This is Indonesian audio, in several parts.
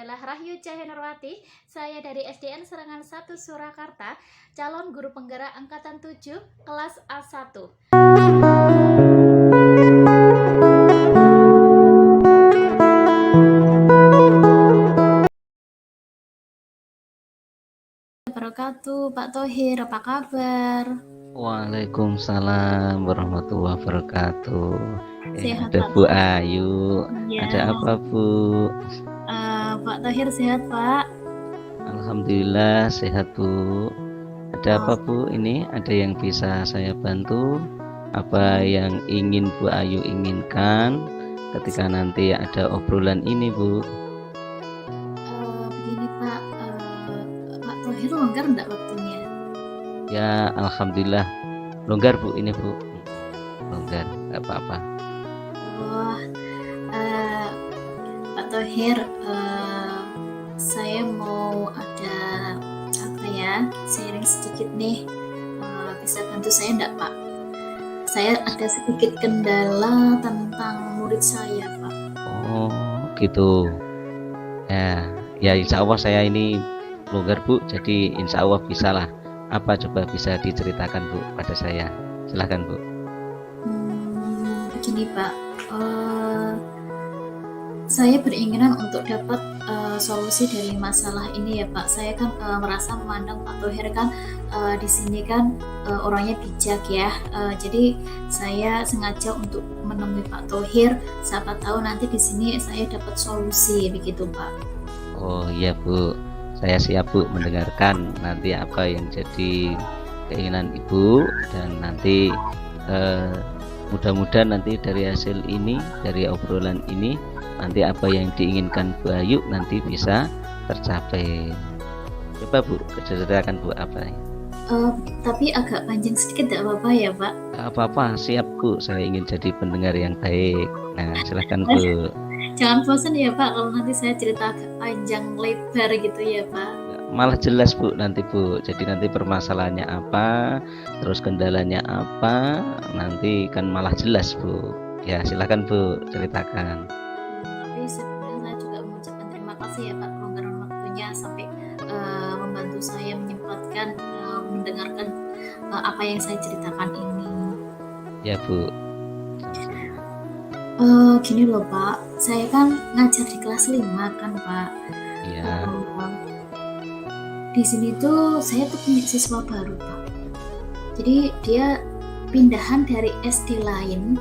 adalah Rahyu Cahyanurwati. Saya dari SDN Serangan 1 Surakarta, calon guru penggerak angkatan 7 kelas A1. Wabarakatuh, Pak Thohir, apa kabar? Waalaikumsalam warahmatullahi wabarakatuh. Sehat, Ada Pak Bu Thohir? Ayu. Ya. Ada apa Bu? Pak Thohir sehat, Pak? Alhamdulillah sehat Bu. Ada apa Oh, Bu? Ini ada yang bisa saya bantu? Apa yang ingin Bu Ayu inginkan ketika nanti ada obrolan ini Bu? begini Pak, Pak Thohir longgar enggak waktunya? Ya Alhamdulillah longgar Bu ini Bu. Longgar, nggak apa-apa. Oh, Pak Thohir, saya mau ada apa ya, sharing sedikit nih. Bisa bantu saya enggak Pak? Saya ada sedikit kendala tentang murid saya Pak. Oh gitu. Ya insya Allah saya ini longgar Bu, jadi insya Allah bisa lah. Apa coba bisa diceritakan Bu pada saya? Silahkan Bu. Begini Pak, saya beringinan untuk dapat solusi dari masalah ini ya Pak. Saya kan merasa memandang Pak Thohir kan di sini kan orangnya bijak ya. Jadi saya sengaja untuk menemui Pak Thohir. Siapa tahu nanti di sini saya dapat solusi begitu Pak. Oh iya Bu, saya siap Bu mendengarkan nanti apa yang jadi keinginan Ibu, dan nanti mudah-mudahan nanti dari hasil ini, dari obrolan ini, nanti apa yang diinginkan Bu Ayu nanti bisa tercapai. Coba Bu, ceritakan Bu apa ya? Tapi agak panjang sedikit tidak apa-apa ya Pak? Gak apa-apa, siap Bu, saya ingin jadi pendengar yang baik. Nah silahkan Bu. Jangan bosan ya Pak kalau nanti saya cerita agak panjang lebar gitu ya Pak. Malah jelas Bu nanti Bu, jadi nanti permasalahannya apa, terus kendalanya apa, nanti kan malah jelas Bu. Ya silahkan Bu, ceritakan. Tapi sebenarnya saya juga mengucapkan terima kasih ya Pak kelonggaran waktunya sampai membantu saya menyempatkan mendengarkan apa yang saya ceritakan ini. Ya Bu. Gini loh Pak, saya kan ngajar di kelas 5 kan Pak. Ya. Di sini tuh saya tuh punya siswa baru Pak. Jadi dia pindahan dari SD lain,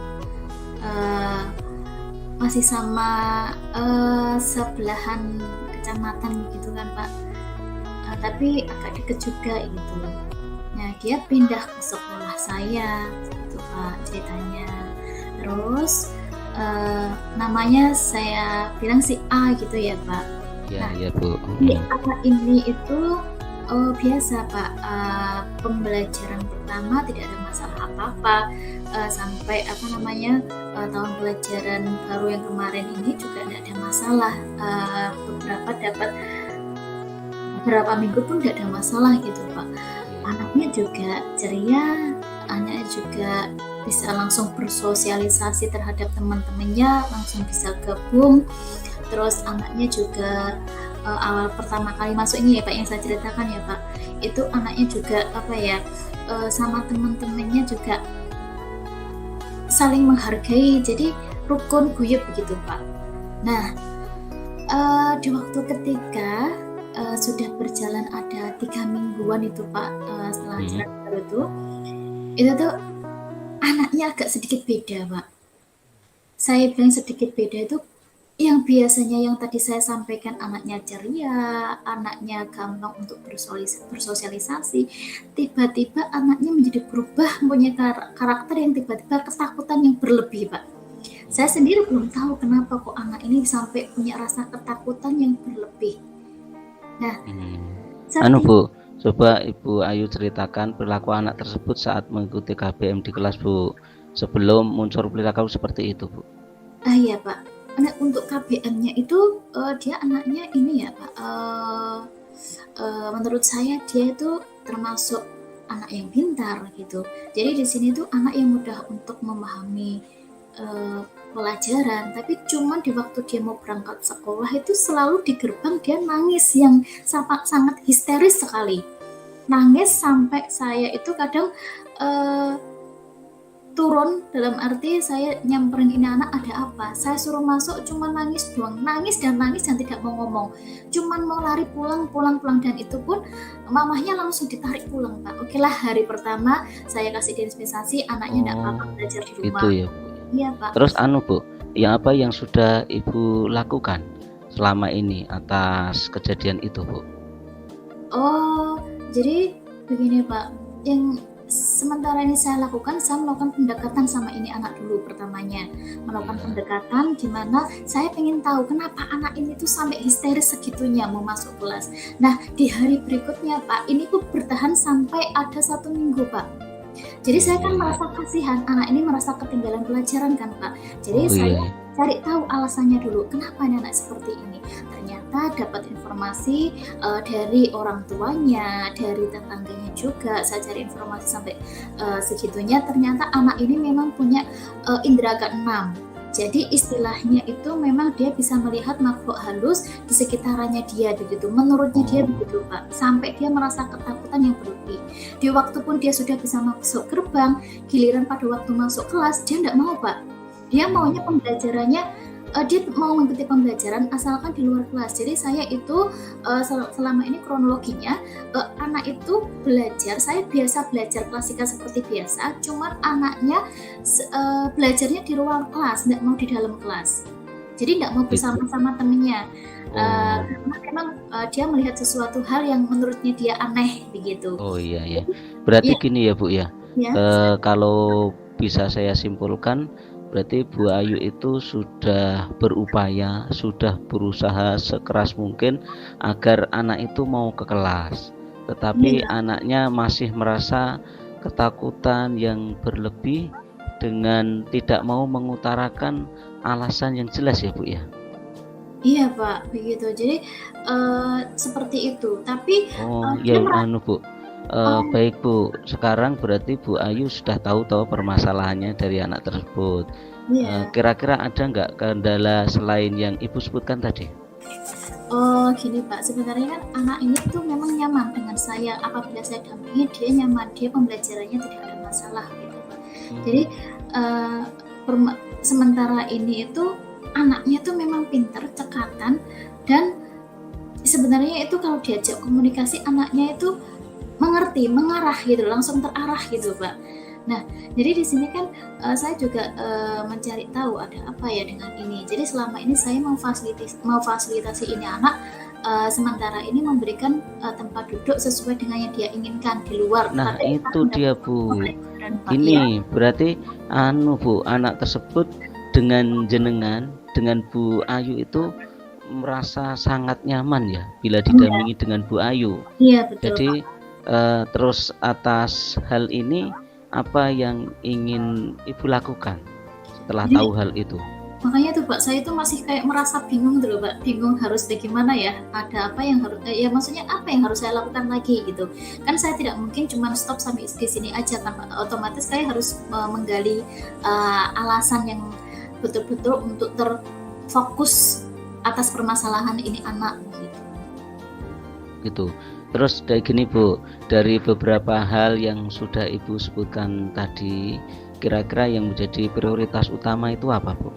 masih sama sebelahan kecamatan gitu kan Pak. Tapi agak deket juga gitu. Nah dia pindah ke sekolah saya, gitu Pak ceritanya. Terus namanya saya bilang si A gitu ya Pak. Ya, Nah, ya Bu. di anak ini itu biasa Pak, pembelajaran pertama tidak ada masalah apa-apa, sampai apa namanya tahun pelajaran baru yang kemarin ini juga tidak ada masalah, beberapa minggu pun tidak ada masalah gitu Pak. Anaknya juga ceria, anaknya juga bisa langsung bersosialisasi terhadap teman-temannya, langsung bisa gabung. Terus anaknya juga awal pertama kali masuk ini ya Pak yang saya ceritakan ya Pak, itu anaknya juga apa ya, sama teman-temannya juga saling menghargai, jadi rukun guyub begitu Pak. Nah di waktu ketika sudah berjalan ada 3 mingguan itu Pak, setelah ajaran baru itu tuh anaknya agak sedikit beda Pak. Saya bilang sedikit beda itu yang biasanya yang tadi saya sampaikan anaknya ceria, anaknya gampang untuk bersosialisasi, tiba-tiba anaknya menjadi berubah, mempunyai karakter yang tiba-tiba ketakutan yang berlebih Pak. Saya sendiri belum tahu kenapa kok anak ini sampai punya rasa ketakutan yang berlebih. Nah, Bu, coba Ibu Ayu ceritakan perilaku anak tersebut saat mengikuti KBM di kelas Bu, sebelum muncul perilaku seperti itu Bu. Iya Pak, anak untuk KBM-nya itu dia anaknya ini ya Pak, menurut saya dia itu termasuk anak yang pintar gitu. Jadi di sini tuh anak yang mudah untuk memahami pelajaran, tapi cuman di waktu dia mau berangkat sekolah itu selalu di gerbang dia nangis yang sangat histeris sekali. Nangis sampai saya itu kadang turun, dalam arti saya nyamperin ini anak ada apa, saya suruh masuk cuman nangis doang, nangis dan tidak mau ngomong, cuman mau lari pulang, dan itu pun mamahnya langsung ditarik pulang, Pak. Oke lah, hari pertama saya kasih dispensasi, anaknya enggak apa-apa Oh, belajar di itu rumah. ya, Bu. Iya, Pak. Terus Bu, yang apa yang sudah Ibu lakukan selama ini atas kejadian itu, Bu? Oh, jadi begini, Pak, yang sementara ini saya lakukan, saya melakukan pendekatan sama ini anak dulu pertamanya. Melakukan Iya. pendekatan di mana saya pengen tahu kenapa anak ini tuh sampai histeris segitunya mau masuk kelas. Nah, di hari berikutnya, Pak, ini tuh bertahan sampai ada 1 minggu, Pak. Jadi Oh, saya iya kan iya. merasa kasihan, anak ini merasa ketinggalan pelajaran kan, Pak. Jadi Oh, iya saya iya. cari tahu alasannya dulu, kenapa ini anak seperti ini. Ternyata dapat informasi dari orang tuanya, dari tetangganya juga. Saya cari informasi sampai segitunya, ternyata anak ini memang punya indera keenam. Jadi istilahnya itu memang dia bisa melihat makhluk halus di sekitarannya dia begitu. Menurutnya dia Oh, begitu, Pak. Sampai dia merasa ketakutan yang berlebih. Di waktu pun dia sudah bisa masuk gerbang, giliran pada waktu masuk kelas dia enggak mau, Pak. Dia maunya hmm, pembelajarannya dia mau mengikuti pembelajaran asalkan di luar kelas. Jadi saya itu selama ini kronologinya anak itu belajar, saya biasa belajar klasika seperti biasa, cuman anaknya belajarnya di ruang kelas, enggak mau di dalam kelas. Jadi enggak mau gitu. bersama-sama temennya. Oh, Karena memang dia melihat sesuatu hal yang menurutnya dia aneh begitu. oh iya ya. Berarti Iya, gini ya, Bu ya. ya. Kalau bisa saya simpulkan, berarti Bu Ayu itu sudah berupaya, sudah berusaha sekeras mungkin agar anak itu mau ke kelas. Tetapi Iya. anaknya masih merasa ketakutan yang berlebih dengan tidak mau mengutarakan alasan yang jelas ya, Bu ya. Iya, Pak, begitu. Jadi seperti itu. Tapi Oh, dia ya Bu. oh, Baik Bu, sekarang berarti Bu Ayu sudah tahu permasalahannya dari anak tersebut. iya. Kira-kira ada nggak kendala selain yang Ibu sebutkan tadi? Oh, gini, Pak, sebenarnya kan anak ini tuh memang nyaman dengan saya. Apabila saya dampingi dia nyaman, dia pembelajarannya tidak ada masalah gitu, Pak. Jadi Hmm, eh, sementara ini itu anaknya tuh memang pintar, cekatan, dan sebenarnya itu kalau diajak komunikasi anaknya itu mengerti, mengarah gitu, langsung terarah gitu, Pak. Nah, jadi di sini kan saya juga mencari tahu ada apa ya dengan ini. Jadi selama ini saya memfasilitasi ini anak, sementara ini memberikan tempat duduk sesuai dengan yang dia inginkan di luar. Nah Tapi itu kami dia dapat Bu. pembelajaran, Pak. Ya, Gini, berarti Bu, anak tersebut dengan jenengan, dengan Bu Ayu itu merasa sangat nyaman ya bila iya, didampingi dengan Bu Ayu. iya betul, Pak. Jadi terus atas hal ini apa yang ingin Ibu lakukan setelah Jadi tahu hal itu? makanya tuh Pak, saya tuh masih kayak merasa bingung tuh loh Pak, bingung harus bagaimana ya, ada apa yang harus ya maksudnya apa yang harus saya lakukan lagi gitu. Kan saya tidak mungkin cuma stop sampai di sini aja kan Pak, otomatis saya harus menggali alasan yang betul-betul untuk terfokus atas permasalahan ini anak gitu. Gitu. Terus kayak gini Bu, dari beberapa hal yang sudah Ibu sebutkan tadi, kira-kira yang menjadi prioritas utama itu apa Bu?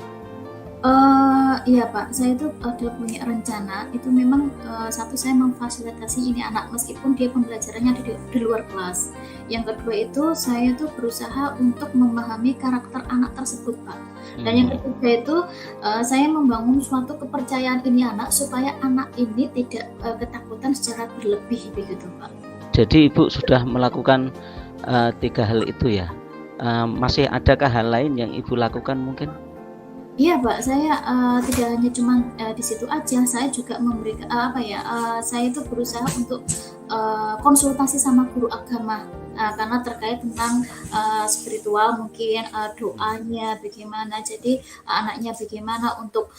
Iya Pak, saya itu ada punya rencana, itu memang satu saya memfasilitasi ini anak meskipun dia pembelajarannya di luar kelas. Yang kedua itu saya tuh berusaha untuk memahami karakter anak tersebut Pak. Dan yang Hmm. ketiga itu saya membangun suatu kepercayaan ini anak supaya anak ini tidak ketakutan secara berlebih begitu Pak. Jadi Ibu sudah melakukan 3 hal itu ya? Masih adakah hal lain yang Ibu lakukan mungkin? Iya, Pak, saya tidak hanya cuma di situ aja, saya juga memberikan apa ya, saya itu berusaha untuk konsultasi sama guru agama, karena terkait tentang spiritual mungkin doanya bagaimana, jadi anaknya bagaimana untuk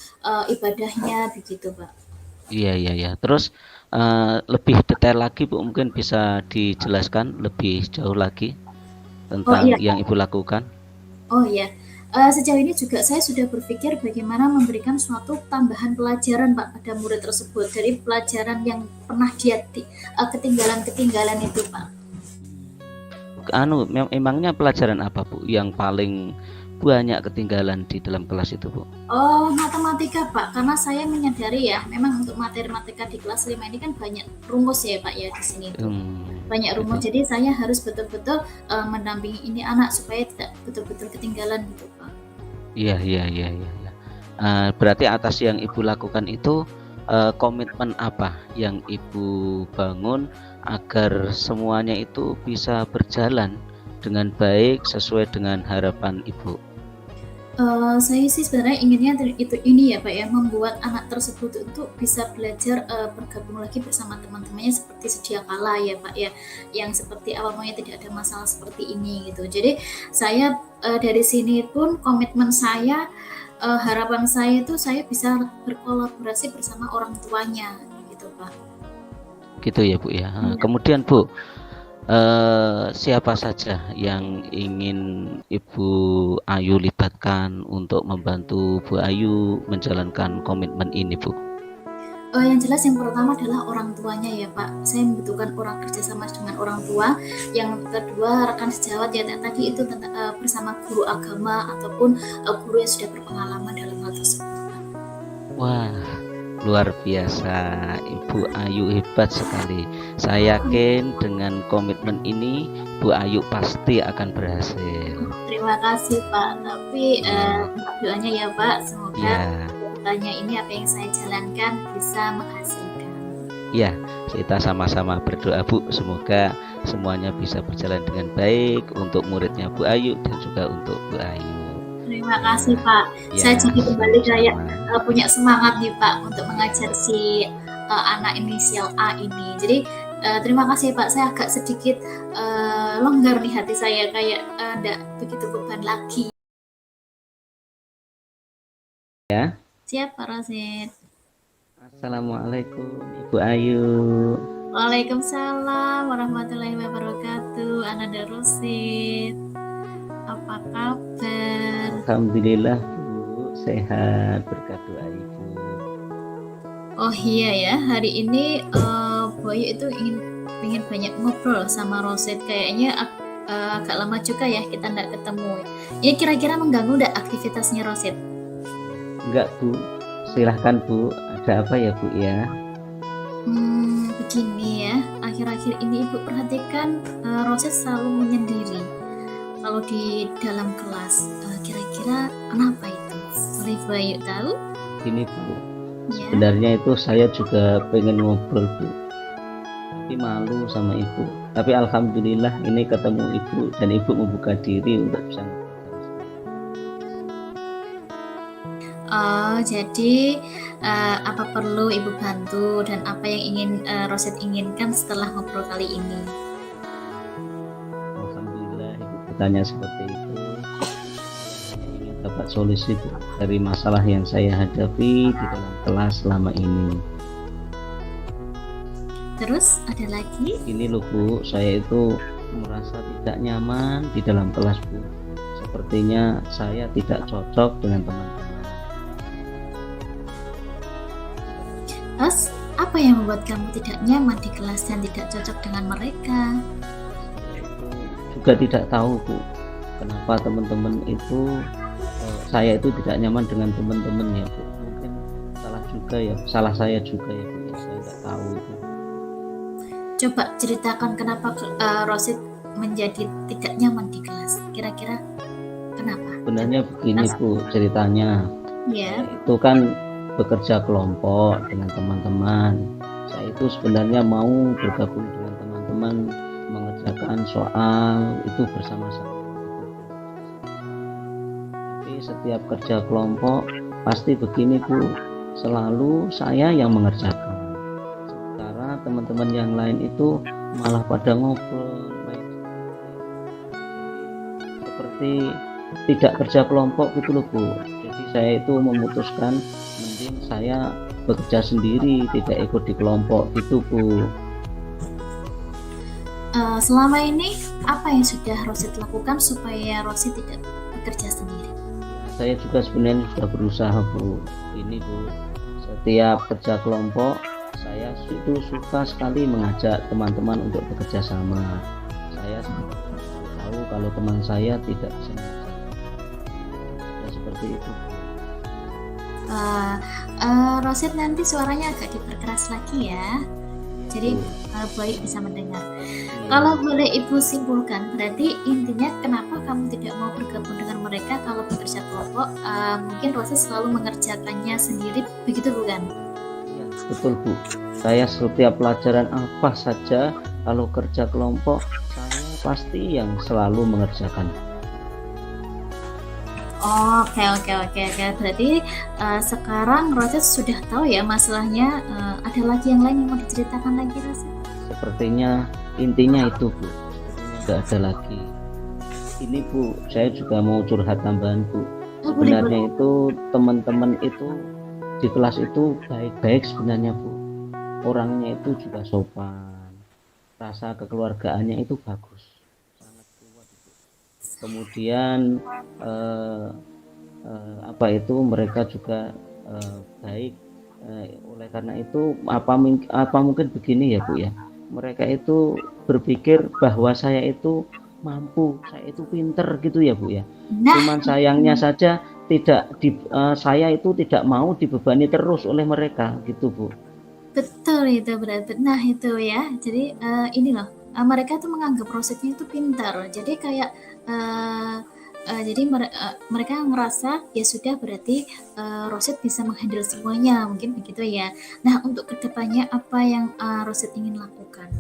ibadahnya begitu, Pak. Iya iya iya. Terus lebih detail lagi Bu, mungkin bisa dijelaskan lebih jauh lagi Oh tentang iya, yang Ibu lakukan? oh iya. Sejauh ini juga saya sudah berpikir bagaimana memberikan suatu tambahan pelajaran Pak pada murid tersebut dari pelajaran yang pernah dia ketinggalan itu Pak. Emangnya pelajaran apa Bu yang paling banyak ketinggalan di dalam kelas itu Bu? Oh, matematika Pak, karena saya menyadari ya, memang untuk materi matematika di kelas 5 ini kan banyak rumus ya Pak ya di sini itu. Banyak rumus, Betul. jadi saya harus betul-betul mendampingi ini anak supaya tidak betul-betul ketinggalan gitu Pak. Iya. Berarti atas yang Ibu lakukan itu komitmen apa yang Ibu bangun agar semuanya itu bisa berjalan dengan baik sesuai dengan harapan Ibu? Saya sih sebenarnya inginnya ini ya Pak ya, membuat anak tersebut untuk bisa belajar bergabung lagi bersama teman-temannya seperti sedia kala ya Pak ya, yang seperti awalnya tidak ada masalah seperti ini gitu. Jadi saya dari sini pun komitmen saya, harapan saya itu saya bisa berkolaborasi bersama orang tuanya gitu Pak. Gitu ya Bu ya. Iya. Kemudian Bu, siapa saja yang ingin Ibu Ayu libatkan untuk membantu Bu Ayu menjalankan komitmen ini Bu? Yang jelas yang pertama adalah orang tuanya ya Pak. Saya membutuhkan orang kerjasama dengan orang tua. Yang kedua rekan sejawat ya tadi itu bersama guru agama ataupun guru yang sudah berpengalaman dalam hal tersebut. Wah, luar biasa, Ibu Ayu hebat sekali. Saya yakin dengan komitmen ini Bu Ayu pasti akan berhasil. Terima kasih Pak. Tapi doanya ya Pak, semoga Ya, tanya ini apa yang saya jalankan bisa menghasilkan. ya, kita sama-sama berdoa Bu, semoga semuanya bisa berjalan dengan baik untuk muridnya Bu Ayu dan juga untuk Bu Ayu. Terima kasih Pak. Ya, Saya jadi kembali kayak sama-sama. punya semangat nih Pak untuk mengajar si anak inisial A ini. Jadi terima kasih Pak. Saya agak sedikit longgar nih hati saya, kayak enggak begitu beban lagi. Ya. Siap Pak Rosid. Assalamualaikum Ibu Ayu. Waalaikumsalam warahmatullahi wabarakatuh. Ananda Rosid. Apa kabar? Alhamdulillah Bu, sehat berkat doa Ibu. Oh iya ya, hari ini Boy itu ingin banyak ngobrol sama Rosid. Kayaknya agak lama juga ya kita nggak ketemu. Ya kira-kira mengganggu nggak aktivitasnya Rosid? Enggak Bu, silahkan Bu, ada apa ya Bu ya? Begini ya, akhir-akhir ini Ibu perhatikan Rosid selalu menyendiri kalau di dalam kelas. Kira-kira kenapa itu? Boleh Bayu tahu? Ini Bu, Ya. sebenarnya itu saya juga pengen ngobrol Bu, tapi malu sama Ibu. Tapi alhamdulillah ini ketemu Ibu dan Ibu membuka diri untuk bisa ngobrol. Oh, jadi apa perlu Ibu bantu dan apa yang ingin Rosid inginkan setelah ngobrol kali ini? Alhamdulillah Ibu bertanya seperti itu. Saya ingin dapat solusi Bu, dari masalah yang saya hadapi di dalam kelas selama ini. Terus ada lagi? Ini loh Bu, saya itu merasa tidak nyaman di dalam kelas Bu. Sepertinya saya tidak cocok dengan teman-teman. Terus apa yang membuat kamu tidak nyaman di kelas dan tidak cocok dengan mereka? Saya itu juga tidak tahu Bu, kenapa teman-teman itu saya itu tidak nyaman dengan teman-teman ya Bu. Mungkin salah saya juga ya Bu, saya nggak tahu itu. Coba ceritakan kenapa Rosid menjadi tidak nyaman di kelas. Kira-kira kenapa? Sebenarnya begini Bu ceritanya. Ya. Itu kan bekerja kelompok dengan teman-teman. Saya itu sebenarnya mau bergabung dengan teman-teman mengerjakan soal itu bersama-sama. Tapi setiap kerja kelompok pasti begini Bu, selalu saya yang mengerjakan. Sementara teman-teman yang lain itu malah pada ngobrol, main seperti tidak kerja kelompok gitu loh Bu. Jadi saya itu memutuskan mending saya bekerja sendiri, tidak ikut di kelompok gitu Bu. Selama ini apa yang sudah Rosid lakukan supaya Rosid tidak bekerja sendiri? Saya juga sebenarnya sudah berusaha Bu. Ini Bu, setiap kerja kelompok saya itu suka sekali mengajak teman-teman untuk bekerja sama. Saya tahu kalau teman saya tidak bisa mengerjakan. Ya, seperti itu. Eh, Rosid nanti suaranya agak diperkeras lagi ya. Jadi baik bisa mendengar. Kalau boleh Ibu simpulkan, berarti intinya kenapa kamu tidak mau bergabung dengan mereka kalau bekerja kelompok? Mungkin Rosid selalu mengerjakannya sendiri, begitu bukan? Ya, betul Bu. Saya setiap pelajaran apa saja kalau kerja kelompok saya pasti yang selalu mengerjakan. Oke. Berarti sekarang Rosid sudah tahu ya masalahnya. Ada lagi yang lain yang mau diceritakan lagi Rosid? Sepertinya intinya itu Bu. Nggak ada lagi. Ini Bu, saya juga mau curhat tambahan Bu. Sebenarnya itu teman-teman itu di kelas itu baik-baik sebenarnya Bu. Orangnya itu juga sopan. Rasa kekeluargaannya itu bagus. Sangat kuat itu. Kemudian mereka juga baik. Oleh karena itu apa mungkin begini ya Bu ya. Mereka itu berpikir bahwa saya itu mampu, saya itu pinter gitu ya Bu ya. Cuman sayangnya saja saya itu tidak mau dibebani terus oleh mereka gitu Bu. Betul itu berarti. Nah itu ya. Jadi ini loh. Mereka tuh menganggap Rosidnya itu pintar. Jadi kayak mereka ngerasa ya sudah berarti Rosid bisa menghandle semuanya, mungkin begitu ya. Nah untuk kedepannya apa yang Rosid ingin lakukan?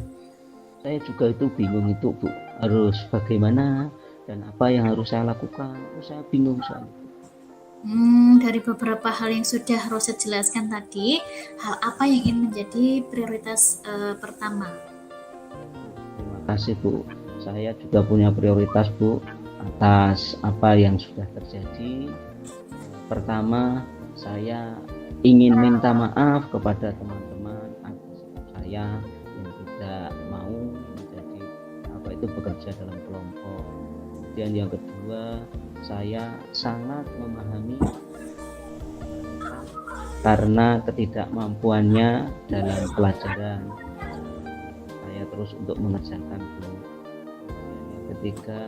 Saya juga itu bingung itu Bu, harus bagaimana dan apa yang harus saya lakukan. Saya bingung soal itu. Dari beberapa hal yang sudah Rosid jelaskan tadi, hal apa yang ingin menjadi prioritas pertama? Terima kasih Bu, saya juga punya prioritas Bu atas apa yang sudah terjadi. Pertama, saya ingin minta maaf kepada teman-teman atas saya yang tidak mau bekerja dalam kelompok. Kemudian yang kedua, saya sangat memahami karena ketidakmampuannya dalam pelajaran saya terus untuk mengerjakan Bu. Yang ketiga,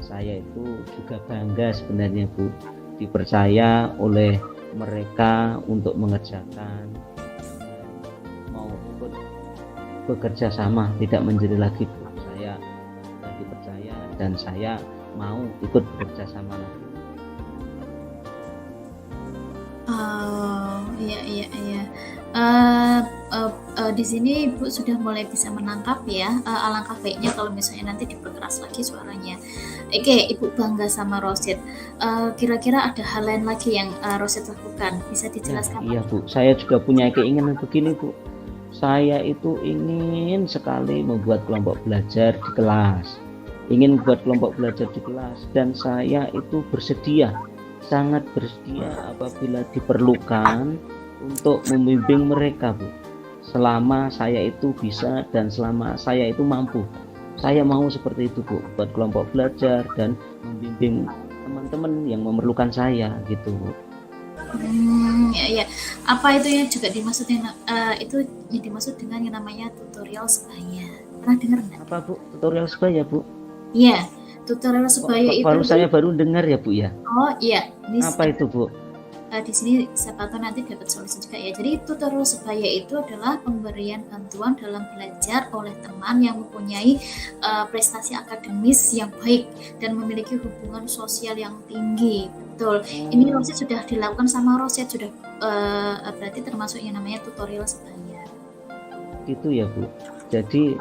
saya itu juga bangga sebenarnya Bu, dipercaya oleh mereka untuk mengerjakan, mau ikut bekerja sama, tidak menjadi lagi Bu. Saya dipercaya dan saya mau ikut bekerja sama lagi. Iya. Di sini Ibu sudah mulai bisa menangkap ya. Alangkah baiknya kalau misalnya nanti diperkeras lagi suaranya. Oke, Ibu bangga sama Rosid. Kira-kira ada hal lain lagi yang Rosid lakukan? Bisa dijelaskan? Iya Bu, saya juga punya keinginan begini Bu. Saya itu ingin sekali membuat kelompok belajar di kelas. Ingin membuat kelompok belajar di kelas dan saya itu bersedia, sangat bersedia apabila diperlukan untuk membimbing mereka Bu. Selama saya itu bisa dan selama saya itu mampu. Saya mau seperti itu Bu, buat kelompok belajar dan membimbing teman-teman yang memerlukan saya gitu Bu. Ya. Apa itu yang juga dimaksud itu yang dimaksud dengan yang namanya tutorial sebaya? Pernah dengar nggak? Apa Bu? Tutorial sebaya Bu? Iya, tutorial sebaya itu. Saya baru dengar ya Bu ya. Oh iya. Apa itu Bu? Di sini siapa tahu nanti dapat solusi juga ya. Jadi tutorial sebaya itu adalah pemberian bantuan dalam belajar oleh teman yang mempunyai prestasi akademis yang baik dan memiliki hubungan sosial yang tinggi. Betul. Ini Rosid sudah dilakukan sama Rosid sudah berarti termasuk yang namanya tutorial sebaya. Gitu ya Bu. Jadi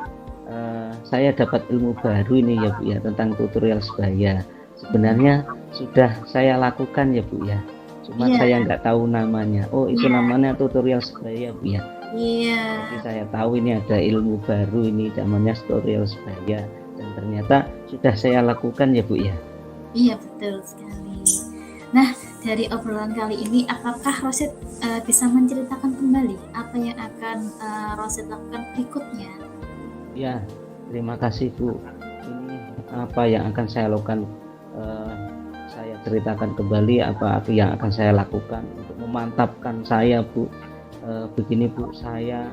saya dapat ilmu baru ini ya Bu ya tentang tutorial sebaya. Sebenarnya sudah saya lakukan ya Bu ya. Cuma saya nggak tahu namanya. Oh itu namanya tutorial sebaya Bu ya. Iya. Jadi saya tahu ini ada ilmu baru ini namanya tutorial sebaya dan ternyata sudah saya lakukan ya Bu ya. Iya betul sekali. Nah dari obrolan kali ini apakah Rosid bisa menceritakan kembali apa yang akan Rosid lakukan berikutnya? Ya terima kasih Bu. Ini apa yang akan saya lakukan? saya ceritakan kembali apa yang akan saya lakukan untuk memantapkan saya, Bu. Begini, Bu, saya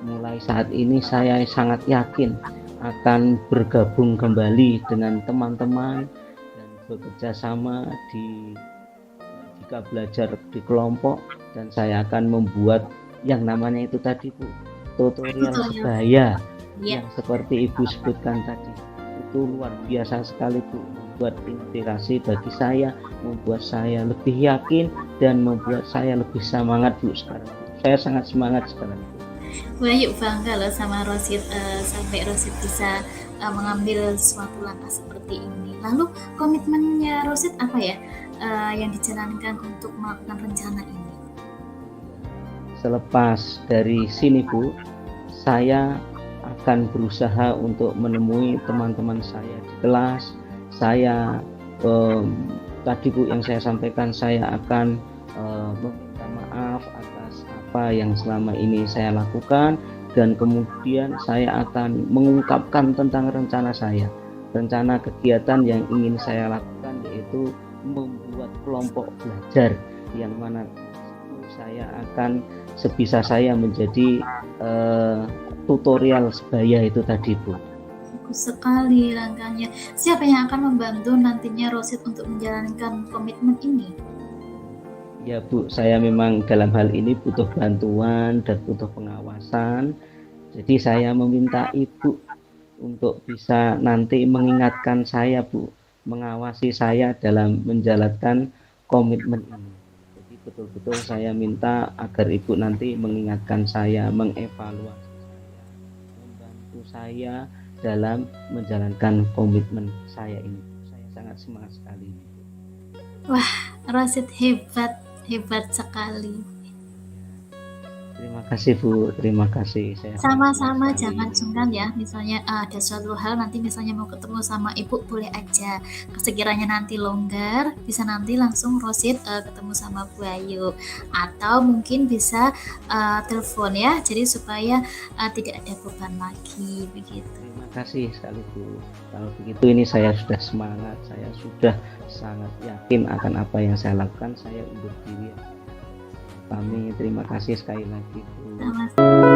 mulai saat ini saya sangat yakin akan bergabung kembali dengan teman-teman dan bekerja sama jika belajar di kelompok, dan saya akan membuat yang namanya itu tadi, Bu, tutorial Tutorial. sebaya Iya. yang seperti Ibu sebutkan tadi. Itu luar biasa sekali, Bu, membuat inspirasi bagi saya, membuat saya lebih yakin dan membuat saya lebih semangat, Bu, sekarang. Saya sangat semangat sekarang. Wah, yuk bangga loh sama Rosid, sampai Rosid bisa mengambil suatu langkah seperti ini. Lalu komitmennya Rosid apa ya yang dijalankan untuk melakukan rencana ini? Selepas dari sini, Bu, saya akan berusaha untuk menemui teman-teman saya di kelas. Saya tadi, Bu, yang saya sampaikan, saya akan meminta maaf atas apa yang selama ini saya lakukan, dan kemudian saya akan mengungkapkan tentang rencana saya, rencana kegiatan yang ingin saya lakukan, yaitu membuat kelompok belajar yang mana saya akan sebisa saya menjadi tutorial sebaya itu tadi, Bu. Bagus sekali langkahnya. Siapa yang akan membantu nantinya Rosid untuk menjalankan komitmen ini? Ya, Bu, saya memang dalam hal ini butuh bantuan dan butuh pengawasan. Jadi saya meminta Ibu untuk bisa nanti mengingatkan saya, Bu, mengawasi saya dalam menjalankan komitmen ini. Jadi betul-betul saya minta agar Ibu nanti mengingatkan saya, mengevaluasi saya, membantu saya dalam menjalankan komitmen saya ini. Saya sangat semangat sekali. Wah, Rosid hebat sekali. Terima kasih, Bu, terima kasih. Sama-sama, jangan sungkan ya. Misalnya ada suatu hal nanti misalnya mau ketemu sama Ibu, boleh aja. Sekiranya nanti longgar, bisa nanti langsung Rosid ketemu sama Bu Ayu. Atau mungkin bisa telepon ya, jadi supaya tidak ada beban lagi begitu. Terima kasih sekali, Bu. Kalau begitu ini saya sudah semangat, saya sudah sangat yakin akan apa yang saya lakukan. Saya undur diri. Kami terima kasih sekali lagi, Bu. Sama-sama.